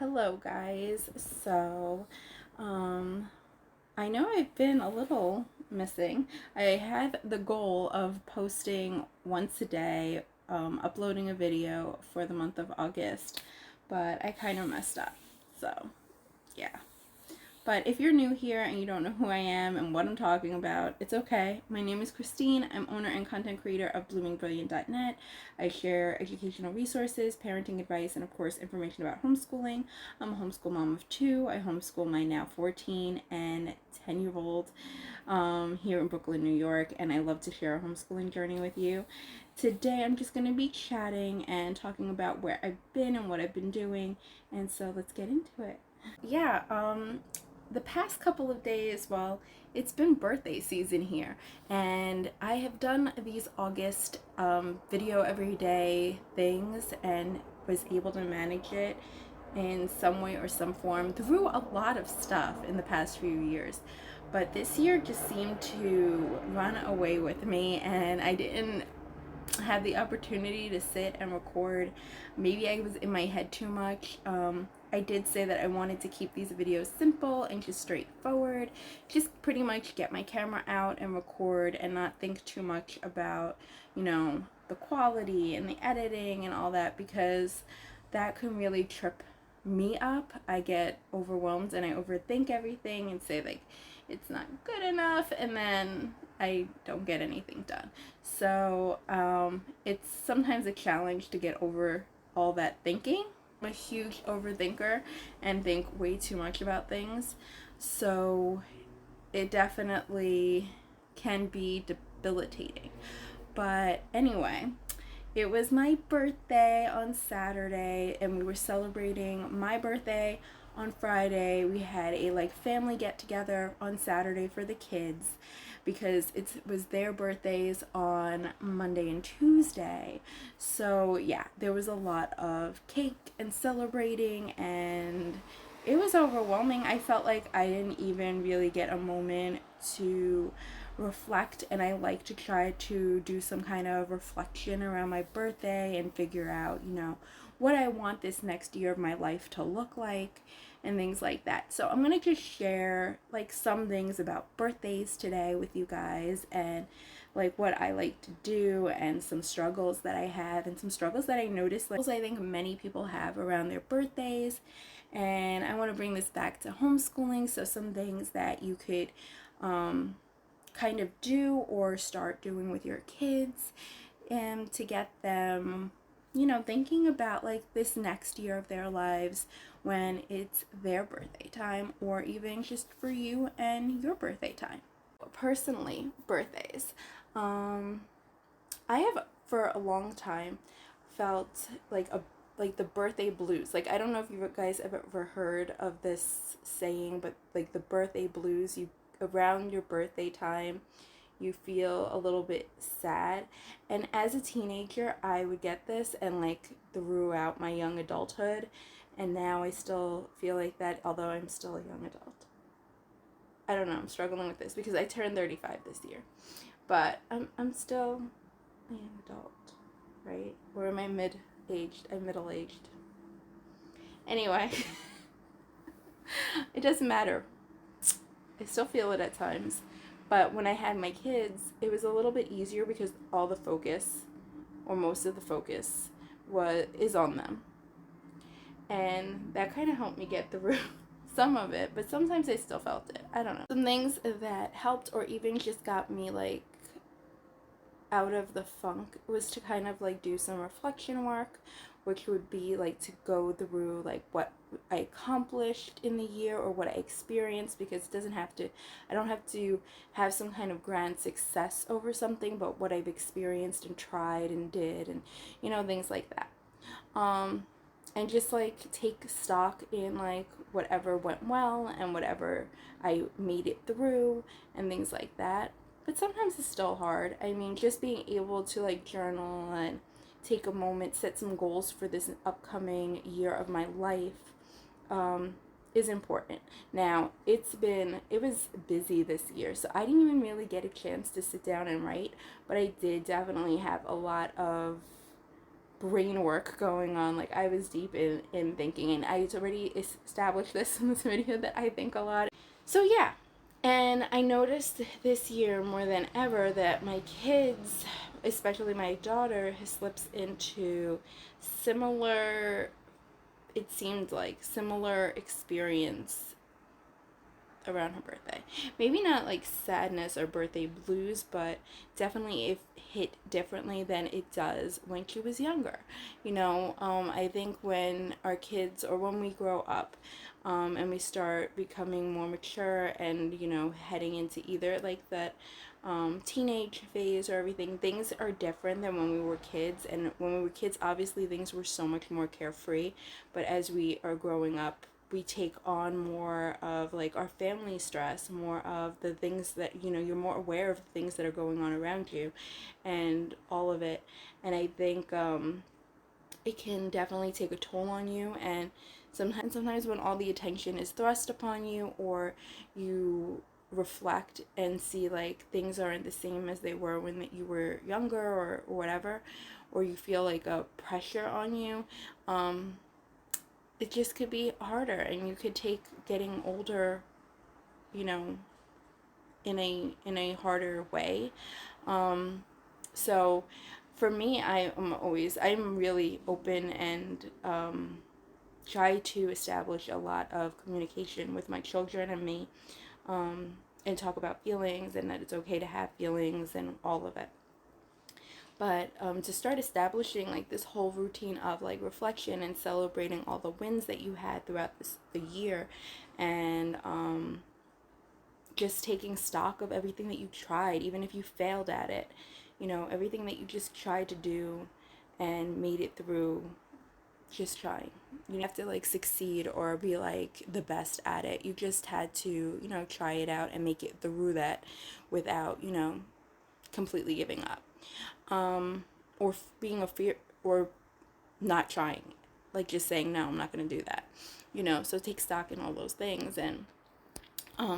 Hello, guys. Um, I know I've been a little missing. I had the goal of posting once a day, uploading a video for the month of August, but I kind of messed up. So, yeah. But if you're new here and you don't know who I am and what I'm talking about, it's okay. My name is Christine. I'm owner and content creator of bloomingbrilliant.net. I share educational resources, parenting advice, and of course, information about homeschooling. I'm a homeschool mom of two. I homeschool my now 14 and 10-year-old here in Brooklyn, New York, and I love to share a homeschooling journey with you. Today, I'm just going to be chatting and talking about where I've been and what I've been doing, and so let's get into it. Yeah, the past couple of days, well, it's been birthday season here, and I have done these August video every day things and was able to manage it in some way or some form through a lot of stuff in the past few years. But this year just seemed to run away with me, and I didn't have the opportunity to sit and record. Maybe I was in my head too much. I did say that I wanted to keep these videos simple and just straightforward, just pretty much get my camera out and record and not think too much about, the quality and the editing and all that, because that can really trip me up. I get overwhelmed and I overthink everything and say like it's not good enough, and then I don't get anything done. So it's sometimes a challenge to get over all that thinking. I'm a huge overthinker and think way too much about things. So it definitely can be debilitating. But anyway, it was my birthday on Saturday, and we were celebrating my birthday on Friday. We had a family get together on Saturday for the kids because it was their birthdays on Monday and Tuesday. So yeah, there was a lot of cake and celebrating, and it was overwhelming. I felt like I didn't even really get a moment to reflect, and I like to try to do some kind of reflection around my birthday and figure out, what I want this next year of my life to look like and things like that. So I'm going to just share some things about birthdays today with you guys, and what I like to do, and some struggles that I have and some struggles that I notice I think many people have around their birthdays. And I want to bring this back to homeschooling, so some things that you could kind of do or start doing with your kids, and to get them thinking about this next year of their lives when it's their birthday time, or even just for you and your birthday time. Personally, birthdays, I have for a long time felt like the birthday blues. I don't know if you guys have ever heard of this saying, but the birthday blues, you around your birthday time you feel a little bit sad. And as a teenager, I would get this, and throughout my young adulthood, and now I still feel like that, although I'm still a young adult. I don't know, I'm struggling with this because I turned 35 this year, but I'm still a young adult, right? Or am I mid-aged? I'm middle-aged. Anyway, it doesn't matter. I still feel it at times. But when I had my kids, it was a little bit easier because all the focus, or most of the focus, is on them. And that kind of helped me get through some of it, but sometimes I still felt it. I don't know. Some things that helped, or even just got me out of the funk, was to kind of do some reflection work, which would be to go through what I accomplished in the year or what I experienced, because I don't have to have some kind of grand success over something, but what I've experienced and tried and did, and things like that. And just take stock in whatever went well and whatever I made it through and things like that. But sometimes it's still hard. I mean, just being able to journal and take a moment, set some goals for this upcoming year of my life, is important. Now, it was busy this year, so I didn't even really get a chance to sit down and write, but I did definitely have a lot of brain work going on. Like, I was deep in thinking, and I already established this in this video that I think a lot. So yeah, and I noticed this year more than ever that my kids, especially my daughter, slips into similar, it seemed like similar experience around her birthday. Maybe not like sadness or birthday blues, but definitely it hit differently than it does when she was younger. I think when our kids, or when we grow up, and we start becoming more mature and, heading into either like that teenage phase or everything, things are different than when we were kids. And when we were kids, obviously things were so much more carefree, but as we are growing up, we take on more of like our family stress, more of the things that, you're more aware of the things that are going on around you and all of it. And I think it can definitely take a toll on you. And sometimes when all the attention is thrust upon you, or you reflect and see like things aren't the same as they were when you were younger, or whatever, or you feel like a pressure on you, it just could be harder, and you could take getting older, you know, in a harder way. So for me, I'm really open, and try to establish a lot of communication with my children and me, and talk about feelings, and that it's okay to have feelings and all of it. But to start establishing like this whole routine of like reflection and celebrating all the wins that you had throughout the year, and just taking stock of everything that you tried, even if you failed at it, everything that you just tried to do and made it through, just trying. You don't have to like succeed or be like the best at it. You just had to, try it out and make it through that without, completely giving up. Or being a fear, or not trying, like just saying, no, I'm not going to do that. So take stock in all those things, and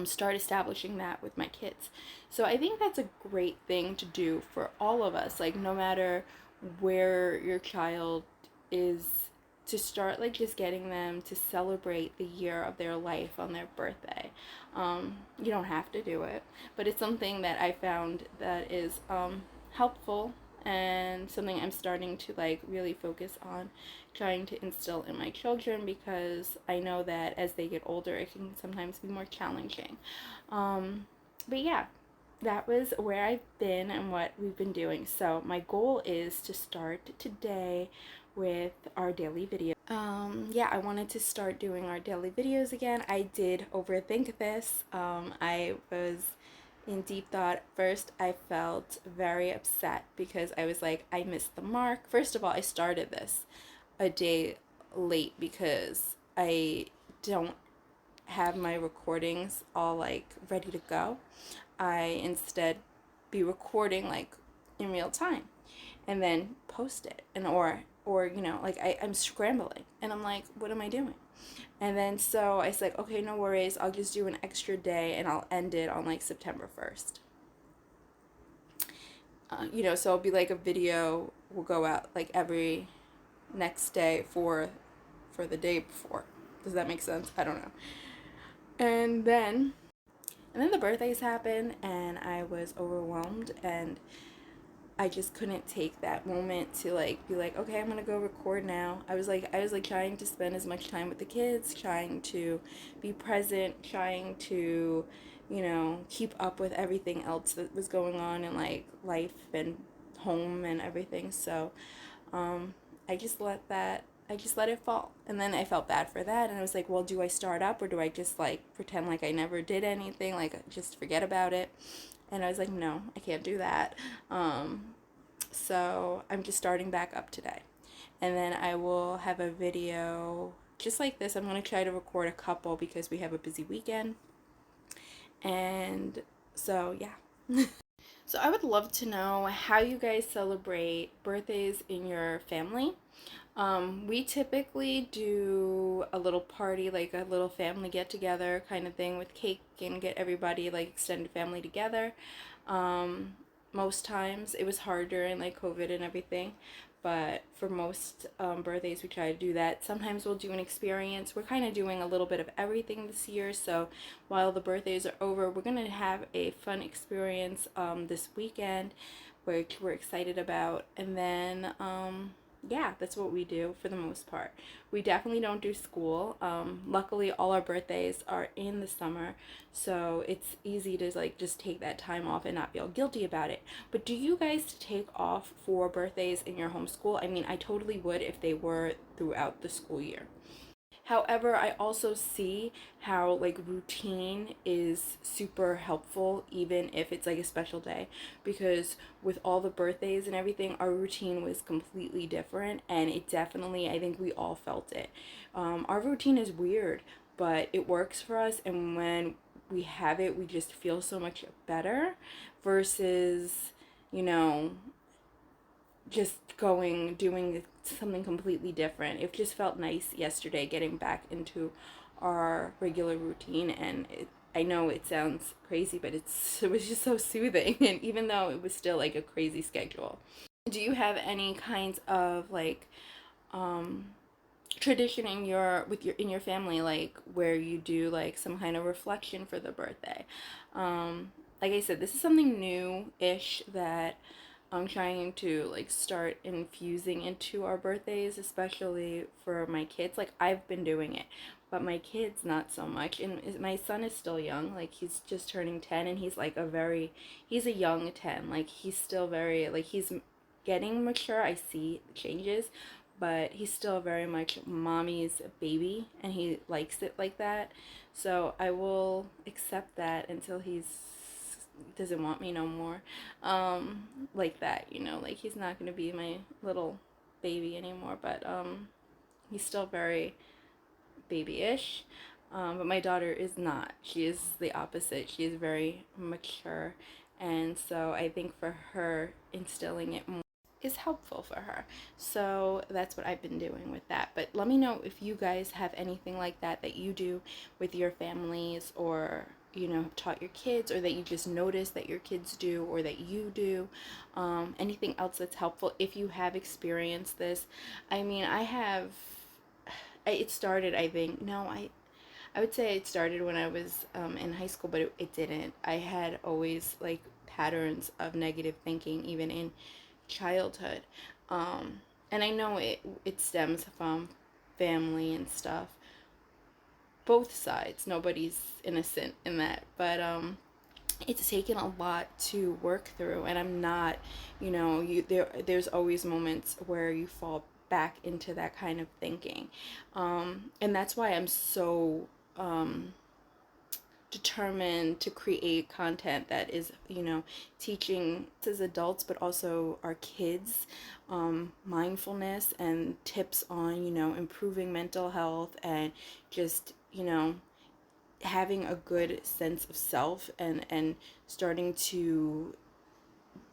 start establishing that with my kids. So I think that's a great thing to do for all of us, like no matter where your child is, to start like just getting them to celebrate the year of their life on their birthday. You don't have to do it, but it's something that I found that is helpful, and something I'm starting to like really focus on trying to instill in my children, because I know that as they get older it can sometimes be more challenging. But yeah, that was where I've been and what we've been doing. So my goal is to start today with our daily video. Yeah, I wanted to start doing our daily videos again. I did overthink this. I was in deep thought. First, I felt very upset because I was like, I missed the mark. First of all, I started this a day late because I don't have my recordings all like ready to go. I instead be recording like in real time and then post it, and or like I'm scrambling, and I'm like, what am I doing? And then so I said, okay, no worries, I'll just do an extra day and I'll end it on like September 1st. So it'll be like a video will go out like every next day for the day before. Does that make sense? I don't know. And then the birthdays happened, and I was overwhelmed, and I just couldn't take that moment to like be like, okay, I'm gonna go record now. I was like trying to spend as much time with the kids, trying to be present, trying to, keep up with everything else that was going on in like life and home and everything. So I just let it fall. And then I felt bad for that, and I was like, well, do I start up, or do I just like pretend like I never did anything, like just forget about it? And I was like, no, I can't do that. So I'm just starting back up today. And then I will have a video just like this. I'm going to try to record a couple because we have a busy weekend. And so, yeah. So I would love to know how you guys celebrate birthdays in your family. We typically do a little party, like a little family get together kind of thing with cake, and get everybody like extended family together. Most times it was hard during like COVID and everything, but for most birthdays we try to do that. Sometimes we'll do an experience. We're kind of doing a little bit of everything this year, so while the birthdays are over, we're going to have a fun experience this weekend, which we're excited about. And then yeah, that's what we do for the most part. We definitely don't do school. Luckily, all our birthdays are in the summer, so it's easy to like just take that time off and not feel guilty about it. But do you guys take off for birthdays in your homeschool? I mean, I totally would if they were throughout the school year. However, I also see how like routine is super helpful even if it's like a special day, because with all the birthdays and everything, our routine was completely different, and it definitely, I think we all felt it. Our routine is weird, but it works for us, and when we have it, we just feel so much better versus, you know, just doing something completely different. It just felt nice yesterday getting back into our regular routine, and I know it sounds crazy, but it was just so soothing. And even though it was still like a crazy schedule. Do you have any kinds of like um tradition in your family, like where you do like some kind of reflection for the birthday? Like I said, this is something new-ish that I'm trying to like start infusing into our birthdays, especially for my kids. Like I've been doing it, but my kids not so much. And my son is still young. Like he's just turning 10, and he's a young 10. Like he's still very like he's getting mature. I see the changes, but he's still very much mommy's baby, and he likes it like that. So I will accept that until he's doesn't want me no more, like that, you know, like he's not gonna be my little baby anymore, but he's still very babyish. But my daughter is not. She is the opposite. She is very mature, and so I think for her, instilling it more is helpful for her. So that's what I've been doing with that. But let me know if you guys have anything like that that you do with your families, or you know, have taught your kids, or that you just notice that your kids do, or that you do. Anything else that's helpful if you have experienced this. I mean, it started, I think, no, I would say it started when I was in high school, but it didn't. I had always like patterns of negative thinking even in childhood. And I know it stems from family and stuff. Both sides. Nobody's innocent in that. But it's taken a lot to work through, and I'm not, you know, there's always moments where you fall back into that kind of thinking. And that's why I'm so determined to create content that is, you know, teaching as adults but also our kids mindfulness and tips on, you know, improving mental health, and just, you know, having a good sense of self, and starting to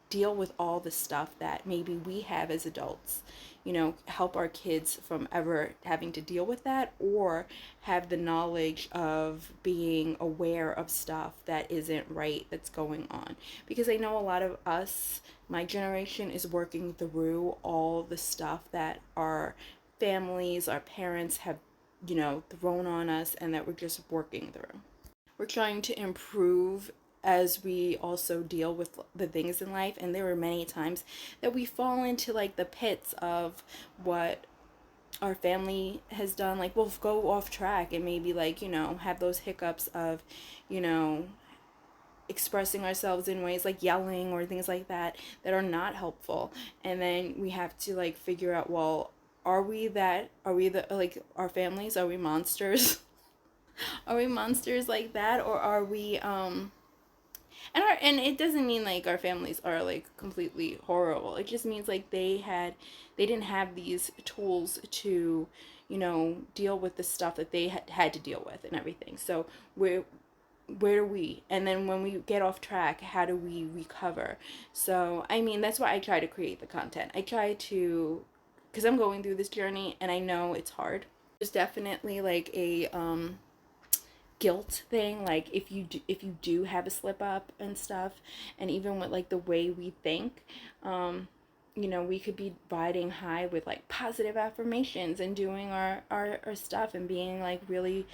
deal with all the stuff that maybe we have as adults, you know, help our kids from ever having to deal with that, or have the knowledge of being aware of stuff that isn't right that's going on. Because I know a lot of us, my generation, is working through all the stuff that our families, our parents have, you know, thrown on us, and that we're just working through. We're trying to improve as we also deal with the things in life, and there were many times that we fall into like the pits of what our family has done. Like we'll go off track and maybe, like, you know, have those hiccups of, you know, expressing ourselves in ways like yelling or things like that that are not helpful. And then we have to like figure out, well, are we the like our families, are we monsters? Are we monsters like that, or are we and it doesn't mean like our families are like completely horrible. It just means like they didn't have these tools to, you know, deal with the stuff that they had to deal with and everything. So where do we, and then when we get off track, how do we recover? So I mean, that's why I try to create the content. I try to, because I'm going through this journey and I know it's hard. There's definitely like a guilt thing, like if you do have a slip up and stuff, and even with like the way we think, you know, we could be riding high with like positive affirmations and doing our stuff and being like really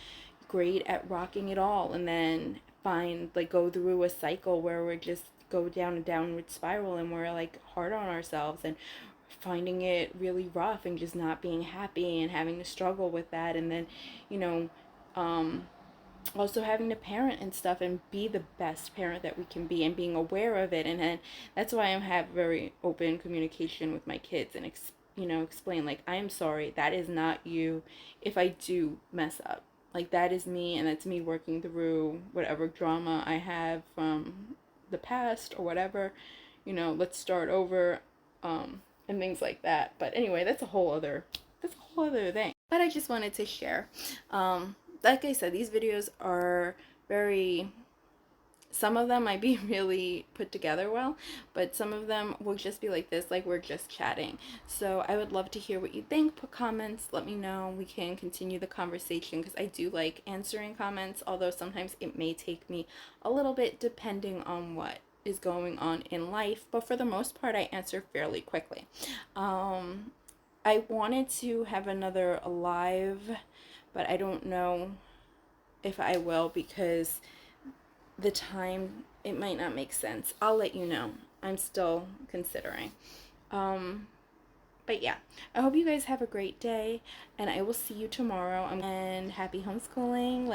great at rocking it all, and then find like go through a cycle where we're just go down a downward spiral and we're like hard on ourselves and finding it really rough and just not being happy and having to struggle with that. And then, you know, um also having to parent and stuff and be the best parent that we can be and being aware of it. And then that's why I have very open communication with my kids and you know, explain like, I am sorry, that is not you if I do mess up. Like, that is me, and that's me working through whatever drama I have from the past or whatever. You know, let's start over, and things like that. But anyway, that's a whole other thing. But I just wanted to share. Like I said, these videos are very, some of them might be really put together well, but some of them will just be like this, like we're just chatting. So I would love to hear what you think. Put comments, let me know. We can continue the conversation because I do like answering comments, although sometimes it may take me a little bit depending on what is going on in life, but for the most part I answer fairly quickly. I wanted to have another live, but I don't know if I will because the time, it might not make sense. I'll let you know. I'm still considering. Um, but yeah, I hope you guys have a great day, and I will see you tomorrow. And happy homeschooling.